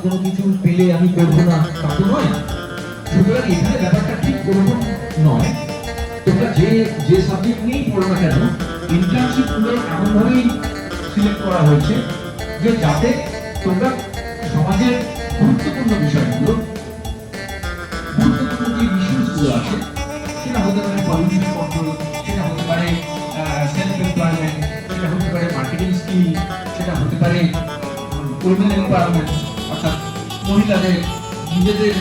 কোনো কিছু পেলে আমি করবো না তা তো নয়। সুতরাং এখানে ব্যাপারটা ঠিক ওরকম নয়। তোমরা যে যে সাবজেক্ট নিয়েই পড়ো না কেন, ইন্টার্নশিপ গুলো এমনভাবেই সিলেক্ট করা হয়েছে যে যাতে তোমরা সমাজের গুরুত্বপূর্ণ বিষয়গুলো, গুরুত্বপূর্ণ যে ইস্যুসগুলো আছে, সেটা হতে পারে পলিউশন কন্ট্রোল, সেটা হতে পারে সেলফ এমপ্লয়মেন্ট, সেটা হতে পারে মার্কেটিং স্কিল, সেটা হতে পারে উইমেন এমপাওয়ারমেন্ট, অর্থাৎ মহিলাদের নিজেদের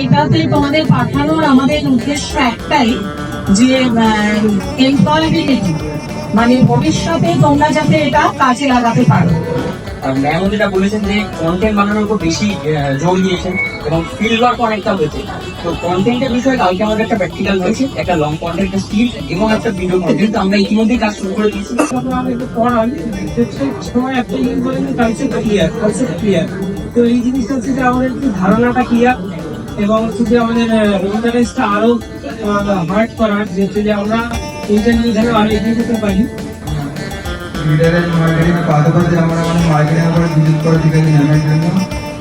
এটাতে তোমাদের পাঠানোর আমাদের উদ্দেশ্য একটাই যে এমপ্লয়াবিলিটি, মানে ভবিষ্যতে তোমরা যাতে এটা কাজে লাগাতে পারো। ম্যাম যেটা বলেছেন যে কন্টেন্ট বানানোর উপর বেশি জোর দিয়েছেন এবং ফিল্ড ওয়ার্ক অনেকটা হয়েছে। তো কন্টেন্টের বিষয়ে কালকে আমাদের একটা প্র্যাকটিক্যাল হয়েছে, একটা লং কন্টেন্ট স্কিল এবং একটা ভিডিও কন্টেন্ট আমরা ইতিমধ্যেই কাজ শুরু করে দিয়েছি। তো এই জিনিসটা হচ্ছে যে আমাদের ধারণাটা ক্লিয়ার এবং হচ্ছে আমাদের রোজারেজটা আরো হার্ড করার, যে আমরা ইন্টারনেট যেন আরো এগিয়ে যেতে পারি। লিডারের মার্কেটিং এর পাশাপাশি আমরা মার্কেটিং এর উপরে ভিজিট করে শিখেছি জানার জন্য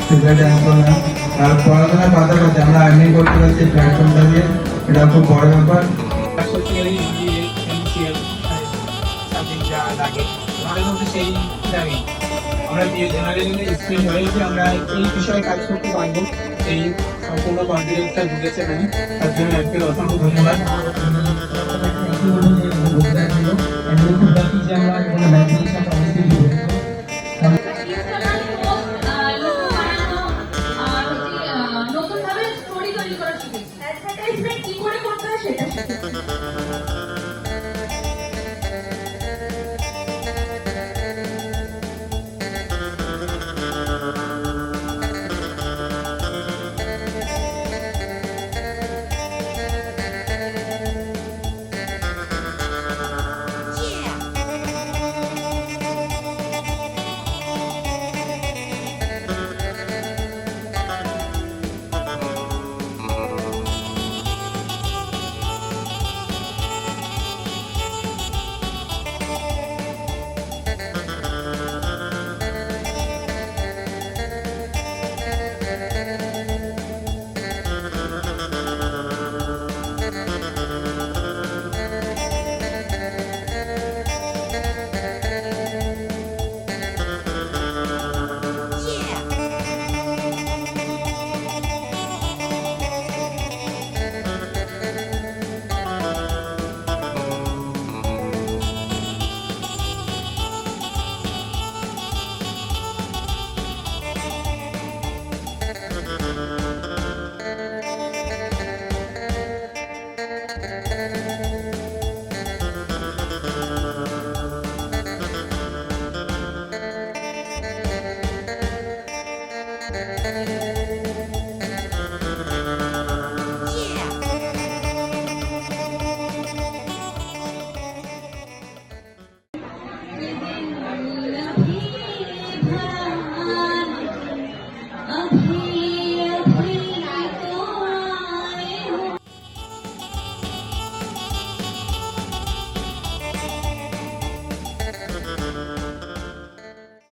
সেটা ট্রান্সফরমেশন আর পড়াশোনার পাশাপাশি আমরা আর্নিং করতে পারছি প্ল্যাটফর্মটা দিয়ে, এটা খুব বড় ব্যাপার। আমরা যে জেনারেলি স্টুডেন্ট হয়েছি আমরা এই বিষয়ে কাজ করতে পারবো, এই সম্পূর্ণ কনফিডেন্সটা বুঝেছে না, তার জন্য একবার অসংখ্য ধন্যবাদ। নতুন ভাবে স্টোরি তৈরি করা শিখেছি, অ্যাডভার্টাইজমেন্ট কি করে করতে হয় সেটা শিখেছি।